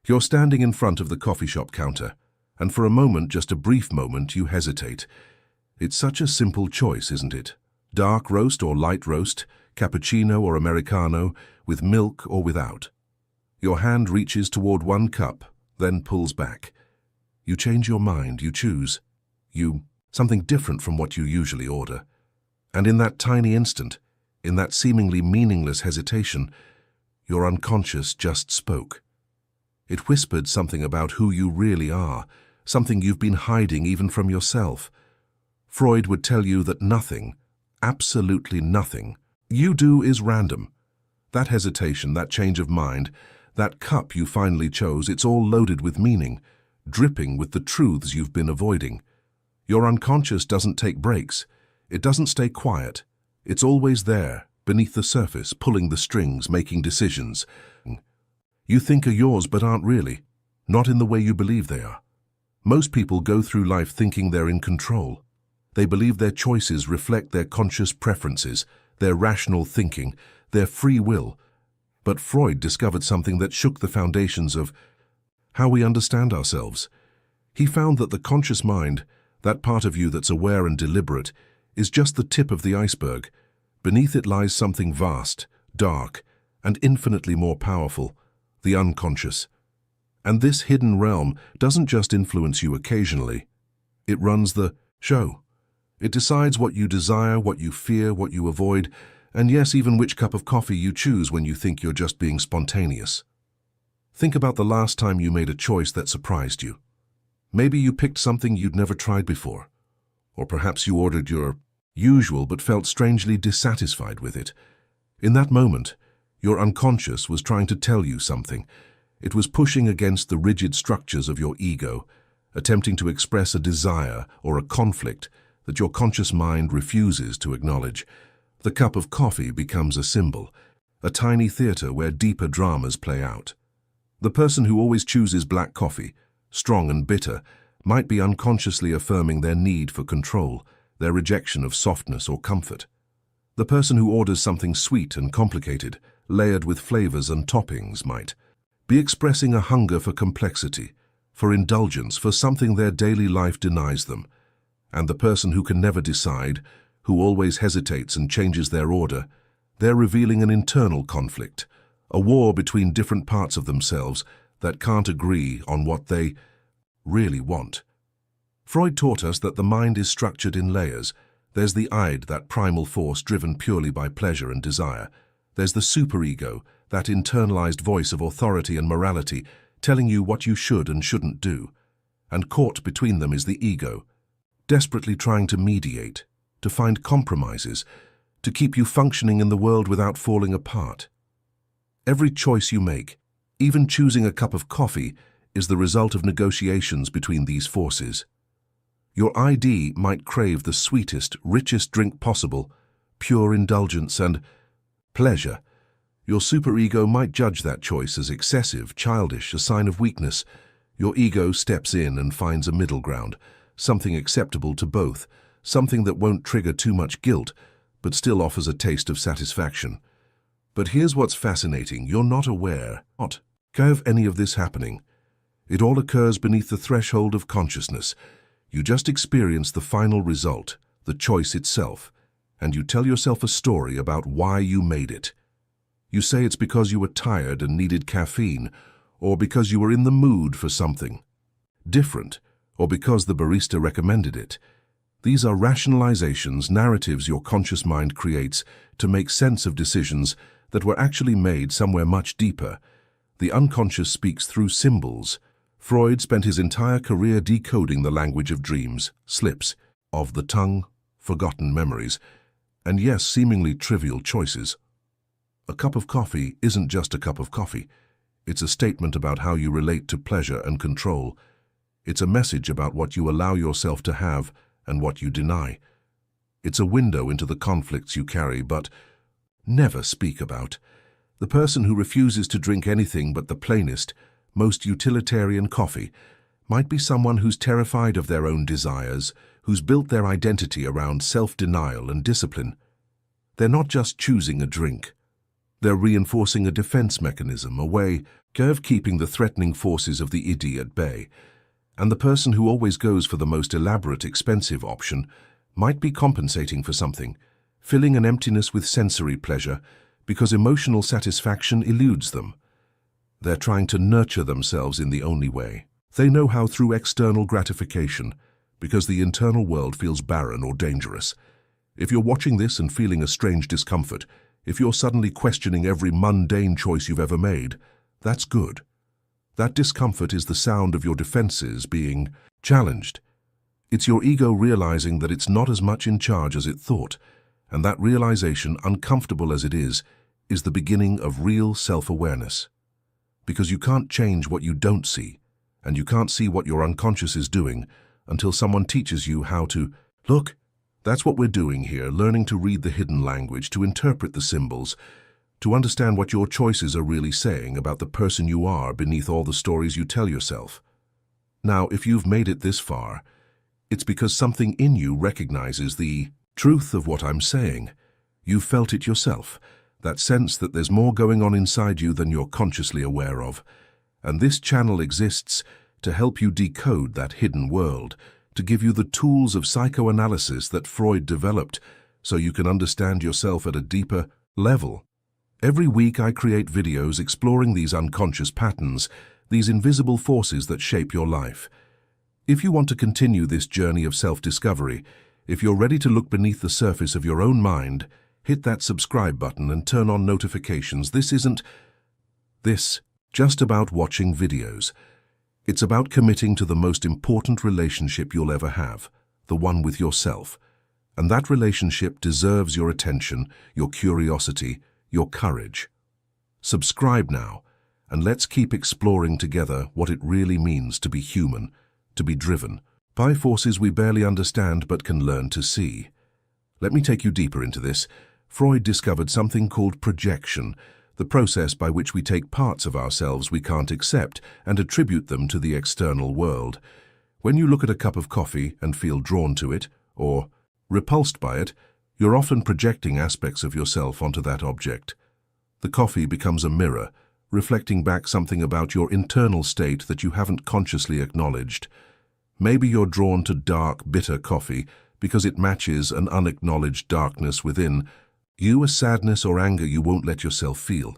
You're standing in front of the coffee shop counter, and for a moment, just a brief moment, you hesitate. It's such a simple choice, isn't it? Dark roast or light roast, cappuccino or americano, with milk or without. Your hand reaches toward one cup, then pulls back. You change your mind, you choose. Something different from what you usually order. And in that tiny instant, in that seemingly meaningless hesitation, your unconscious just spoke. It whispered something about who you really are, something you've been hiding even from yourself. Freud would tell you that nothing, absolutely nothing, you do is random. That hesitation, that change of mind, that cup you finally chose, it's all loaded with meaning, dripping with the truths you've been avoiding. Your unconscious doesn't take breaks. It doesn't stay quiet. It's always there, beneath the surface, pulling the strings, making decisions. You think are yours but aren't really, not in the way you believe they are. Most people go through life thinking they're in control. They believe their choices reflect their conscious preferences, their rational thinking, their free will. But Freud discovered something that shook the foundations of how we understand ourselves. He found that the conscious mind, that part of you that's aware and deliberate, is just the tip of the iceberg. Beneath it lies something vast, dark, and infinitely more powerful, the unconscious. And this hidden realm doesn't just influence you occasionally. It runs the show. It decides what you desire, what you fear, what you avoid, and yes, even which cup of coffee you choose when you think you're just being spontaneous. Think about the last time you made a choice that surprised you. Maybe you picked something you'd never tried before. Or perhaps you ordered your usual but felt strangely dissatisfied with it. In that moment, your unconscious was trying to tell you something. It was pushing against the rigid structures of your ego, attempting to express a desire or a conflict that your conscious mind refuses to acknowledge. The cup of coffee becomes a symbol, a tiny theater where deeper dramas play out. The person who always chooses black coffee, strong and bitter, might be unconsciously affirming their need for control, their rejection of softness or comfort. The person who orders something sweet and complicated, layered with flavors and toppings, might be expressing a hunger for complexity, for indulgence, for something their daily life denies them. And the person who can never decide, who always hesitates and changes their order, they're revealing an internal conflict, a war between different parts of themselves that can't agree on what they really want. Freud taught us that the mind is structured in layers. There's the id, that primal force driven purely by pleasure and desire. There's the superego, that internalized voice of authority and morality, telling you what you should and shouldn't do. And caught between them is the ego, desperately trying to mediate, to find compromises, to keep you functioning in the world without falling apart. Every choice you make, even choosing a cup of coffee, is the result of negotiations between these forces. Your ID might crave the sweetest, richest drink possible, pure indulgence and pleasure. Your superego might judge that choice as excessive, childish, a sign of weakness. Your ego steps in and finds a middle ground, something acceptable to both, something that won't trigger too much guilt, but still offers a taste of satisfaction. But here's what's fascinating. You're not aware of any of this happening. It all occurs beneath the threshold of consciousness. You just experience the final result, the choice itself, and you tell yourself a story about why you made it. You say it's because you were tired and needed caffeine, or because you were in the mood for something different, or because the barista recommended it. These are rationalizations, narratives your conscious mind creates to make sense of decisions that were actually made somewhere much deeper. The unconscious speaks through symbols. Freud spent his entire career decoding the language of dreams, slips of the tongue, forgotten memories, and yes, seemingly trivial choices. A cup of coffee isn't just a cup of coffee. It's a statement about how you relate to pleasure and control. It's a message about what you allow yourself to have and what you deny. It's a window into the conflicts you carry but never speak about. The person who refuses to drink anything but the plainest, most utilitarian coffee might be someone who's terrified of their own desires, who's built their identity around self-denial and discipline. They're not just choosing a drink. They're reinforcing a defense mechanism, a way of keeping the threatening forces of the id at bay. And the person who always goes for the most elaborate, expensive option might be compensating for something, filling an emptiness with sensory pleasure because emotional satisfaction eludes them. They're trying to nurture themselves in the only way they know how, through external gratification, because the internal world feels barren or dangerous. If you're watching this and feeling a strange discomfort, if you're suddenly questioning every mundane choice you've ever made, that's good. That discomfort is the sound of your defenses being challenged. It's your ego realizing that it's not as much in charge as it thought, and that realization, uncomfortable as it is the beginning of real self-awareness. Because you can't change what you don't see, and you can't see what your unconscious is doing until someone teaches you how to look. That's what we're doing here, learning to read the hidden language, to interpret the symbols, to understand what your choices are really saying about the person you are beneath all the stories you tell yourself. Now, if you've made it this far, it's because something in you recognizes the truth of what I'm saying. You've felt it yourself, that sense that there's more going on inside you than you're consciously aware of. And this channel exists to help you decode that hidden world, to give you the tools of psychoanalysis that Freud developed so you can understand yourself at a deeper level. Every week I create videos exploring these unconscious patterns, these invisible forces that shape your life. If you want to continue this journey of self-discovery, if you're ready to look beneath the surface of your own mind, hit that subscribe button and turn on notifications. This isn't just about watching videos. It's about committing to the most important relationship you'll ever have, the one with yourself. And that relationship deserves your attention, your curiosity, your courage. Subscribe now, and let's keep exploring together what it really means to be human, to be driven by forces we barely understand but can learn to see. Let me take you deeper into this. Freud discovered something called projection, the process by which we take parts of ourselves we can't accept and attribute them to the external world. When you look at a cup of coffee and feel drawn to it, or repulsed by it, you're often projecting aspects of yourself onto that object. The coffee becomes a mirror, reflecting back something about your internal state that you haven't consciously acknowledged. Maybe you're drawn to dark, bitter coffee because it matches an unacknowledged darkness within you, a sadness or anger you won't let yourself feel.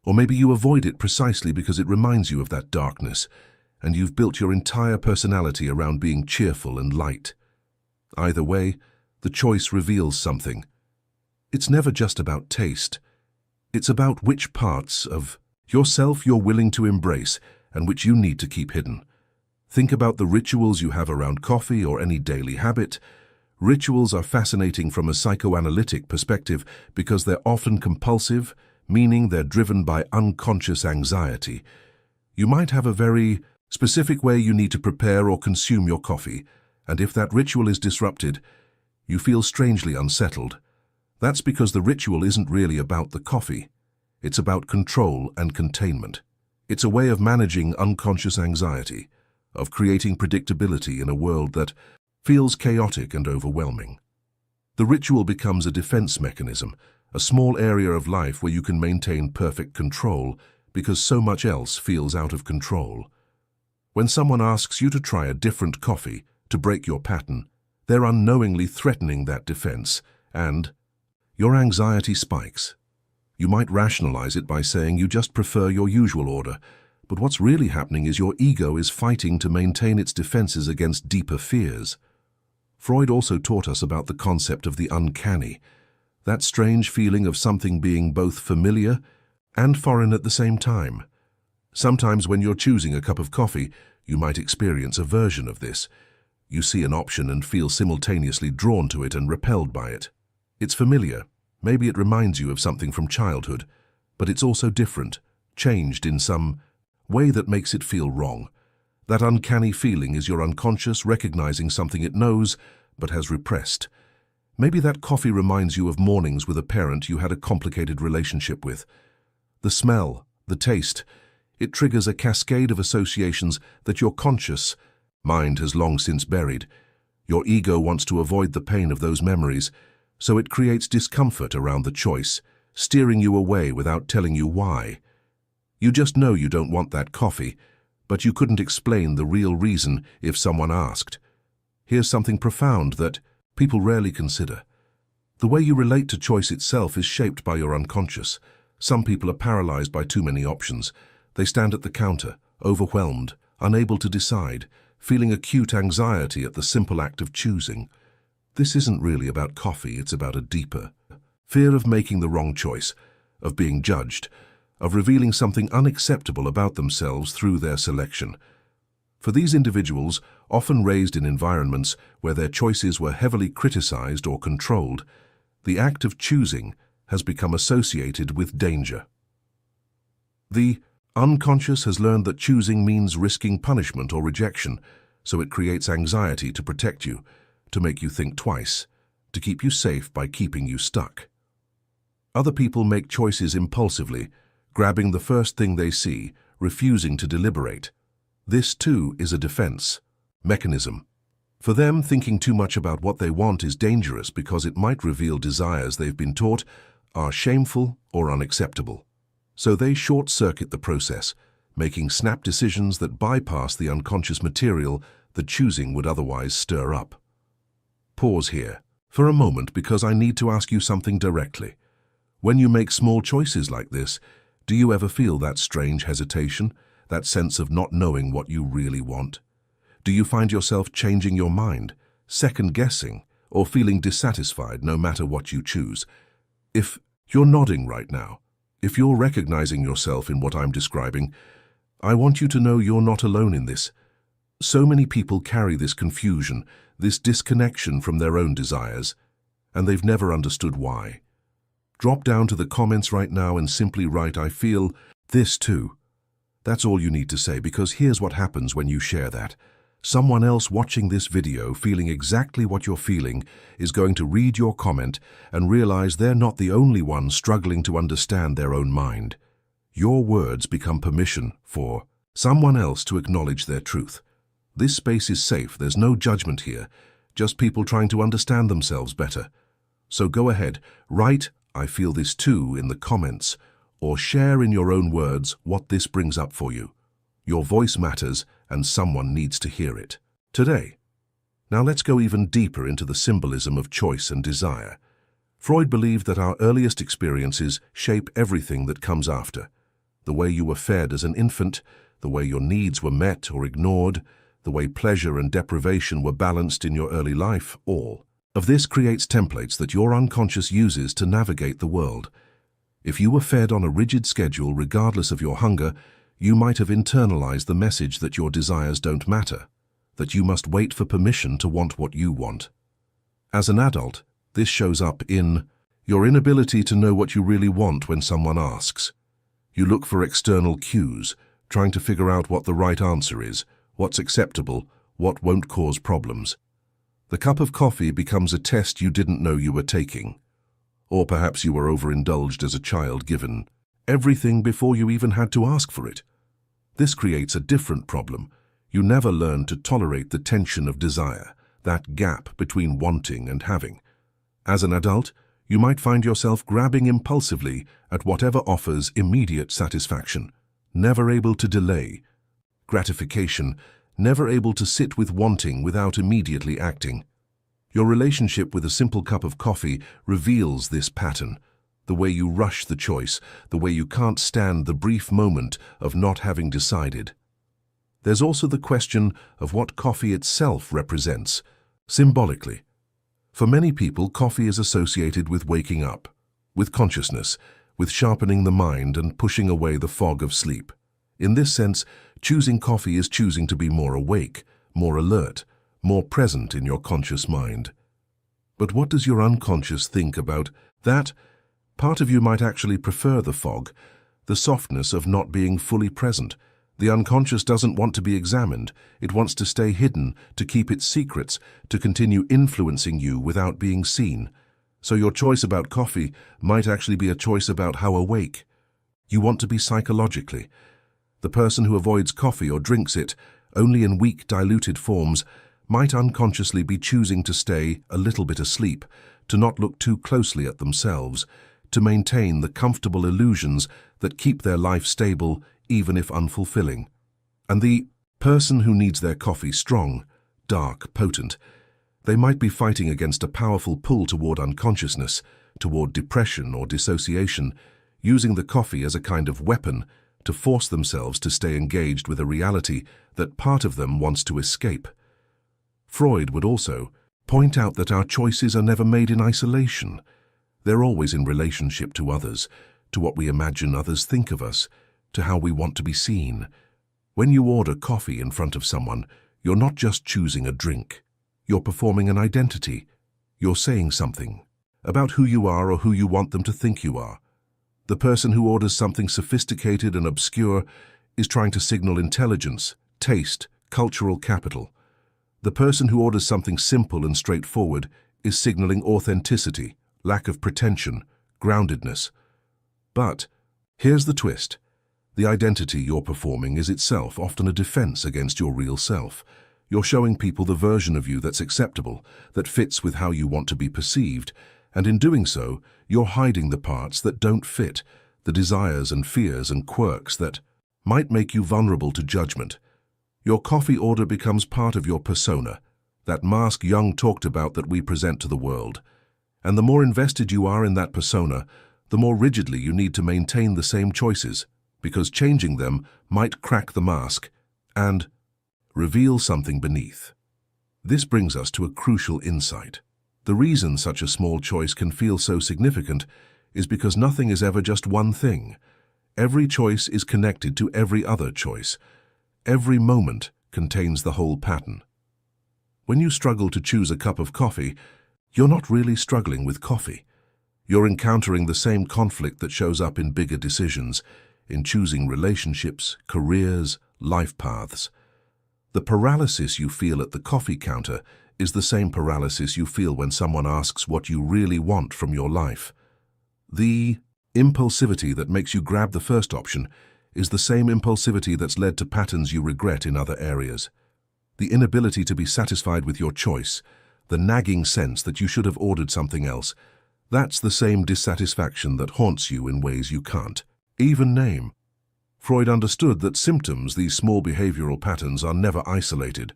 Or maybe you avoid it precisely because it reminds you of that darkness, and you've built your entire personality around being cheerful and light. Either way, the choice reveals something. It's never just about taste. It's about which parts of yourself you're willing to embrace and which you need to keep hidden. Think about the rituals you have around coffee or any daily habit. Rituals are fascinating from a psychoanalytic perspective because they're often compulsive, meaning they're driven by unconscious anxiety. You might have a very specific way you need to prepare or consume your coffee, and if that ritual is disrupted, you feel strangely unsettled. That's because the ritual isn't really about the coffee. It's about control and containment. It's a way of managing unconscious anxiety, of creating predictability in a world that feels chaotic and overwhelming. The ritual becomes a defense mechanism, a small area of life where you can maintain perfect control because so much else feels out of control. When someone asks you to try a different coffee, to break your pattern, they're unknowingly threatening that defense, and your anxiety spikes. You might rationalize it by saying you just prefer your usual order, but what's really happening is your ego is fighting to maintain its defenses against deeper fears. Freud also taught us about the concept of the uncanny, that strange feeling of something being both familiar and foreign at the same time. Sometimes when you're choosing a cup of coffee, you might experience a version of this. You see an option and feel simultaneously drawn to it and repelled by it. It's familiar. Maybe it reminds you of something from childhood, but it's also different, changed in some way that makes it feel wrong. That uncanny feeling is your unconscious recognizing something it knows but has repressed. Maybe that coffee reminds you of mornings with a parent you had a complicated relationship with. The smell, the taste, it triggers a cascade of associations that your conscious mind has long since buried. Your ego wants to avoid the pain of those memories, so it creates discomfort around the choice, steering you away without telling you why. You just know you don't want that coffee, but you couldn't explain the real reason if someone asked. Here's something profound that people rarely consider. The way you relate to choice itself is shaped by your unconscious. Some people are paralyzed by too many options. They stand at the counter, overwhelmed, unable to decide, feeling acute anxiety at the simple act of choosing. This isn't really about coffee, it's about a deeper fear of making the wrong choice, of being judged, of revealing something unacceptable about themselves through their selection. For these individuals, often raised in environments where their choices were heavily criticized or controlled, the act of choosing has become associated with danger. The unconscious has learned that choosing means risking punishment or rejection, so it creates anxiety to protect you, to make you think twice, to keep you safe by keeping you stuck. Other people make choices impulsively, grabbing the first thing they see, refusing to deliberate. This, too, is a defense mechanism. For them, thinking too much about what they want is dangerous because it might reveal desires they've been taught are shameful or unacceptable. So they short-circuit the process, making snap decisions that bypass the unconscious material that choosing would otherwise stir up. Pause here for a moment because I need to ask you something directly. When you make small choices like this, do you ever feel that strange hesitation, that sense of not knowing what you really want? Do you find yourself changing your mind, second-guessing, or feeling dissatisfied no matter what you choose? If you're nodding right now, if you're recognizing yourself in what I'm describing, I want you to know you're not alone in this. So many people carry this confusion, this disconnection from their own desires, and they've never understood why. Drop down to the comments right now and simply write, "I feel this too." That's all you need to say, because here's what happens when you share that. Someone else watching this video, feeling exactly what you're feeling, is going to read your comment and realize they're not the only one struggling to understand their own mind. Your words become permission for someone else to acknowledge their truth. This space is safe, there's no judgment here, just people trying to understand themselves better. So go ahead, write "I feel this too" in the comments, or share in your own words what this brings up for you. Your voice matters, and someone needs to hear it today. Now let's go even deeper into the symbolism of choice and desire. Freud believed that our earliest experiences shape everything that comes after. The way you were fed as an infant, the way your needs were met or ignored, the way pleasure and deprivation were balanced in your early life, all of this creates templates that your unconscious uses to navigate the world. If you were fed on a rigid schedule regardless of your hunger, you might have internalized the message that your desires don't matter, that you must wait for permission to want what you want. As an adult, this shows up in your inability to know what you really want when someone asks. You look for external cues, trying to figure out what the right answer is, what's acceptable, what won't cause problems. The cup of coffee becomes a test you didn't know you were taking. Or perhaps you were overindulged as a child, given everything before you even had to ask for it. This creates a different problem. You never learn to tolerate the tension of desire, that gap between wanting and having. As an adult, you might find yourself grabbing impulsively at whatever offers immediate satisfaction, never able to delay gratification, never able to sit with wanting without immediately acting. Your relationship with a simple cup of coffee reveals this pattern, the way you rush the choice, the way you can't stand the brief moment of not having decided. There's also the question of what coffee itself represents, symbolically. For many people, coffee is associated with waking up, with consciousness, with sharpening the mind and pushing away the fog of sleep. In this sense, choosing coffee is choosing to be more awake, more alert, more present in your conscious mind. But what does your unconscious think about that? Part of you might actually prefer the fog, the softness of not being fully present. The unconscious doesn't want to be examined. It wants to stay hidden, to keep its secrets, to continue influencing you without being seen. So your choice about coffee might actually be a choice about how awake you want to be psychologically. The person who avoids coffee or drinks it, only in weak, diluted forms, might unconsciously be choosing to stay a little bit asleep, to not look too closely at themselves, to maintain the comfortable illusions that keep their life stable even if unfulfilling. And the person who needs their coffee strong, dark, potent, they might be fighting against a powerful pull toward unconsciousness, toward depression or dissociation, using the coffee as a kind of weapon to force themselves to stay engaged with a reality that part of them wants to escape. Freud would also point out that our choices are never made in isolation. They're always in relationship to others, to what we imagine others think of us, to how we want to be seen. When you order coffee in front of someone, you're not just choosing a drink. You're performing an identity. You're saying something about who you are or who you want them to think you are. The person who orders something sophisticated and obscure is trying to signal intelligence, taste, cultural capital. The person who orders something simple and straightforward is signaling authenticity, lack of pretension, groundedness. But here's the twist. The identity you're performing is itself often a defense against your real self. You're showing people the version of you that's acceptable, that fits with how you want to be perceived, and in doing so, you're hiding the parts that don't fit, the desires and fears and quirks that might make you vulnerable to judgment. Your coffee order becomes part of your persona, that mask Jung talked about that we present to the world. And the more invested you are in that persona, the more rigidly you need to maintain the same choices, because changing them might crack the mask and reveal something beneath. This brings us to a crucial insight. The reason such a small choice can feel so significant is because nothing is ever just one thing. Every choice is connected to every other choice. Every moment contains the whole pattern. When you struggle to choose a cup of coffee, you're not really struggling with coffee. You're encountering the same conflict that shows up in bigger decisions, in choosing relationships, careers, life paths. The paralysis you feel at the coffee counter is the same paralysis you feel when someone asks what you really want from your life. The impulsivity that makes you grab the first option is the same impulsivity that's led to patterns you regret in other areas. The inability to be satisfied with your choice, the nagging sense that you should have ordered something else, that's the same dissatisfaction that haunts you in ways you can't even name. Freud understood that symptoms, these small behavioral patterns, are never isolated.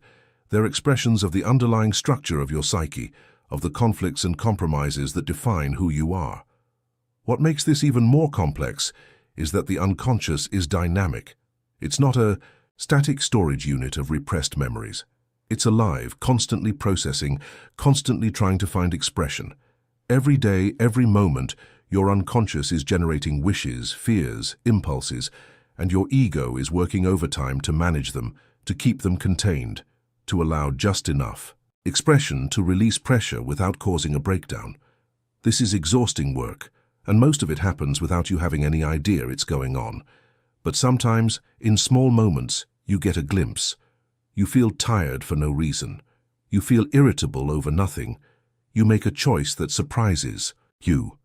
They're expressions of the underlying structure of your psyche, of the conflicts and compromises that define who you are. What makes this even more complex is that the unconscious is dynamic. It's not a static storage unit of repressed memories. It's alive, constantly processing, constantly trying to find expression. Every day, every moment, your unconscious is generating wishes, fears, impulses, and your ego is working overtime to manage them, to keep them contained, to allow just enough expression to release pressure without causing a breakdown. This is exhausting work, and most of it happens without you having any idea it's going on. But sometimes, in small moments, you get a glimpse. You feel tired for no reason. You feel irritable over nothing. You make a choice that surprises you.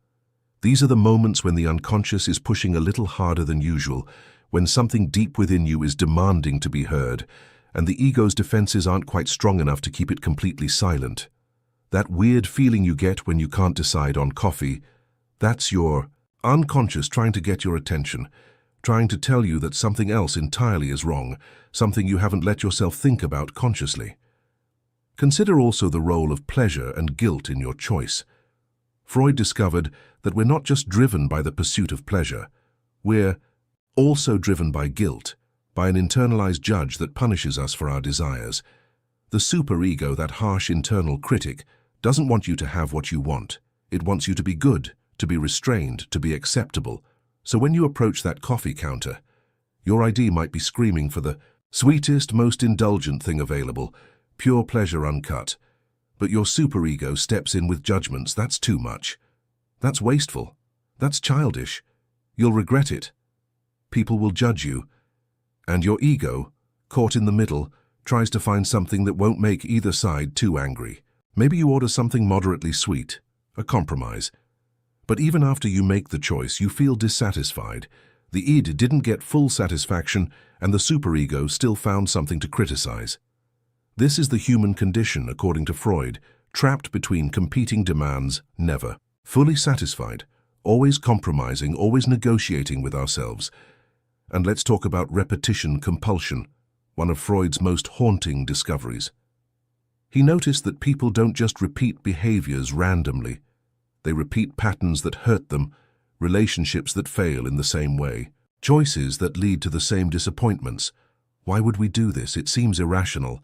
These are the moments when the unconscious is pushing a little harder than usual, when something deep within you is demanding to be heard, and the ego's defenses aren't quite strong enough to keep it completely silent. That weird feeling you get when you can't decide on coffee, that's your unconscious trying to get your attention, trying to tell you that something else entirely is wrong, something you haven't let yourself think about consciously. Consider also the role of pleasure and guilt in your choice. Freud discovered that we're not just driven by the pursuit of pleasure, we're also driven by guilt, by an internalized judge that punishes us for our desires. The superego, that harsh internal critic, doesn't want you to have what you want. It wants you to be good, to be restrained, to be acceptable. So when you approach that coffee counter, your ID might be screaming for the sweetest, most indulgent thing available, pure pleasure uncut. But your superego steps in with judgments. That's too much. That's wasteful. That's childish. You'll regret it. People will judge you. And your ego, caught in the middle, tries to find something that won't make either side too angry. Maybe you order something moderately sweet, a compromise. But even after you make the choice, you feel dissatisfied. The id didn't get full satisfaction, and the superego still found something to criticize. This is the human condition, according to Freud, trapped between competing demands, never fully satisfied, always compromising, always negotiating with ourselves. And let's talk about repetition compulsion, one of Freud's most haunting discoveries. He noticed that people don't just repeat behaviors randomly. They repeat patterns that hurt them, relationships that fail in the same way, choices that lead to the same disappointments. Why would we do this? It seems irrational,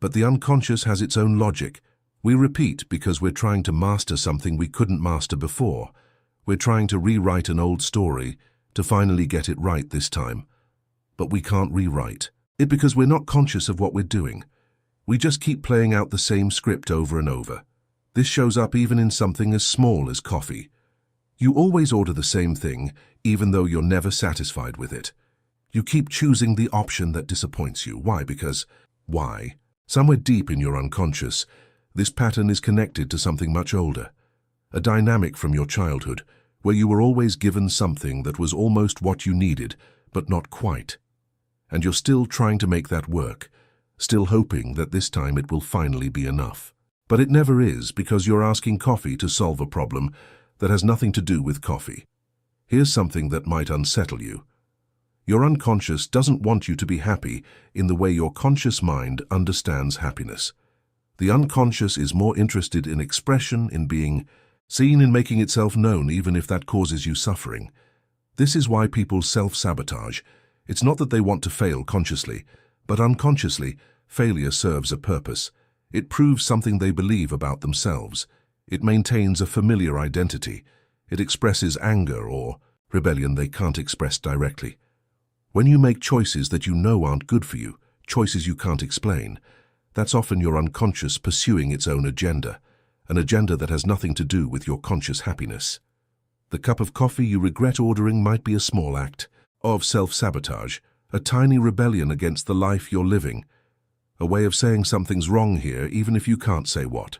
but the unconscious has its own logic. We repeat because we're trying to master something we couldn't master before. We're trying to rewrite an old story to finally get it right this time. But we can't rewrite it because we're not conscious of what we're doing. We just keep playing out the same script over and over. This shows up even in something as small as coffee. You always order the same thing, even though you're never satisfied with it. You keep choosing the option that disappoints you. Why? Because why? Somewhere deep in your unconscious, this pattern is connected to something much older, a dynamic from your childhood, where you were always given something that was almost what you needed, but not quite. And you're still trying to make that work, still hoping that this time it will finally be enough. But it never is, because you're asking coffee to solve a problem that has nothing to do with coffee. Here's something that might unsettle you. Your unconscious doesn't want you to be happy in the way your conscious mind understands happiness. The unconscious is more interested in expression, in being seen, in making itself known, even if that causes you suffering. This is why people self-sabotage. It's not that they want to fail consciously, but unconsciously, failure serves a purpose. It proves something they believe about themselves. It maintains a familiar identity. It expresses anger or rebellion they can't express directly. When you make choices that you know aren't good for you, choices you can't explain, that's often your unconscious pursuing its own agenda, an agenda that has nothing to do with your conscious happiness. The cup of coffee you regret ordering might be a small act of self-sabotage, a tiny rebellion against the life you're living, a way of saying something's wrong here even if you can't say what.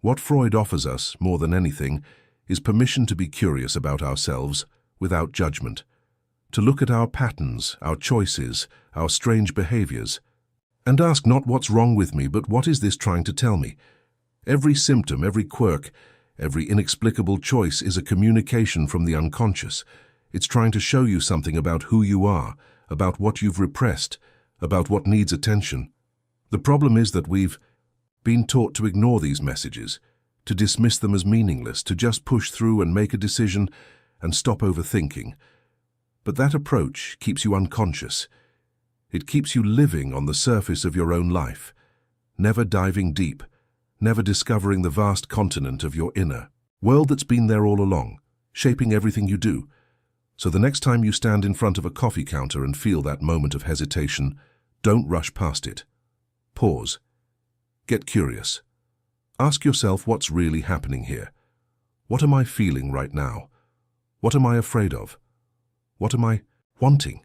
What Freud offers us, more than anything, is permission to be curious about ourselves without judgment, to look at our patterns, our choices, our strange behaviors, and ask not what's wrong with me, but what is this trying to tell me? Every symptom, every quirk, every inexplicable choice is a communication from the unconscious. It's trying to show you something about who you are, about what you've repressed, about what needs attention. The problem is that we've been taught to ignore these messages, to dismiss them as meaningless, to just push through and make a decision and stop overthinking. But that approach keeps you unconscious. It keeps you living on the surface of your own life, never diving deep, never discovering the vast continent of your inner world that's been there all along, shaping everything you do. So the next time you stand in front of a coffee counter and feel that moment of hesitation, don't rush past it. Pause. Get curious. Ask yourself what's really happening here. What am I feeling right now? What am I afraid of? What am I wanting?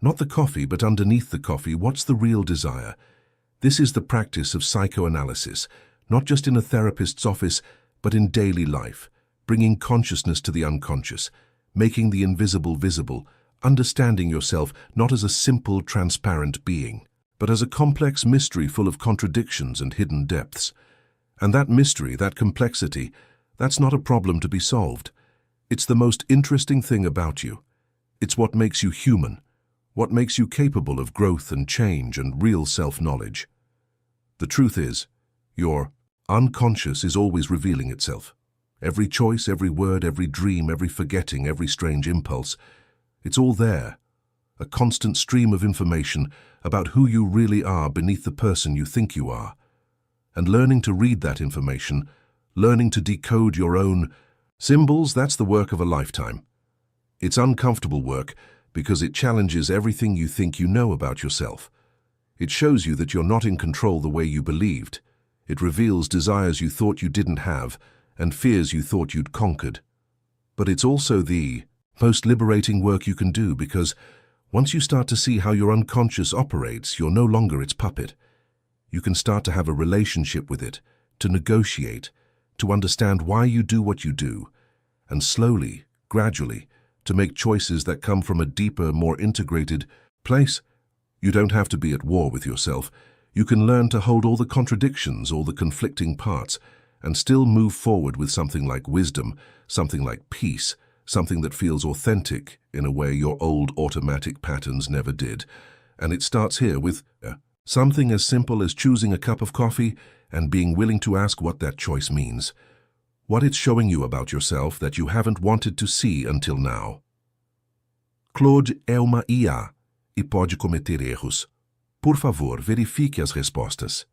Not the coffee, but underneath the coffee, what's the real desire? This is the practice of psychoanalysis, not just in a therapist's office, but in daily life, bringing consciousness to the unconscious, making the invisible visible, understanding yourself not as a simple, transparent being, but as a complex mystery full of contradictions and hidden depths. And that mystery, that complexity, that's not a problem to be solved. It's the most interesting thing about you. It's what makes you human, what makes you capable of growth and change and real self-knowledge. The truth is, your unconscious is always revealing itself. Every choice, every word, every dream, every forgetting, every strange impulse, it's all there. A constant stream of information about who you really are beneath the person you think you are. And learning to read that information, learning to decode your own symbols, that's the work of a lifetime. It's uncomfortable work because it challenges everything you think you know about yourself. It shows you that you're not in control the way you believed. It reveals desires you thought you didn't have and fears you thought you'd conquered. But it's also the most liberating work you can do, because once you start to see how your unconscious operates, you're no longer its puppet. You can start to have a relationship with it, to negotiate, to understand why you do what you do, and slowly, gradually, to make choices that come from a deeper, more integrated place. You don't have to be at war with yourself. You can learn to hold all the contradictions, all the conflicting parts, and still move forward with something like wisdom, something like peace, something that feels authentic in a way your old automatic patterns never did. And it starts here with something as simple as choosing a cup of coffee and being willing to ask what that choice means, what it's showing you about yourself that you haven't wanted to see until now. Claude é uma IA e pode cometer erros. Por favor, verifique as respostas.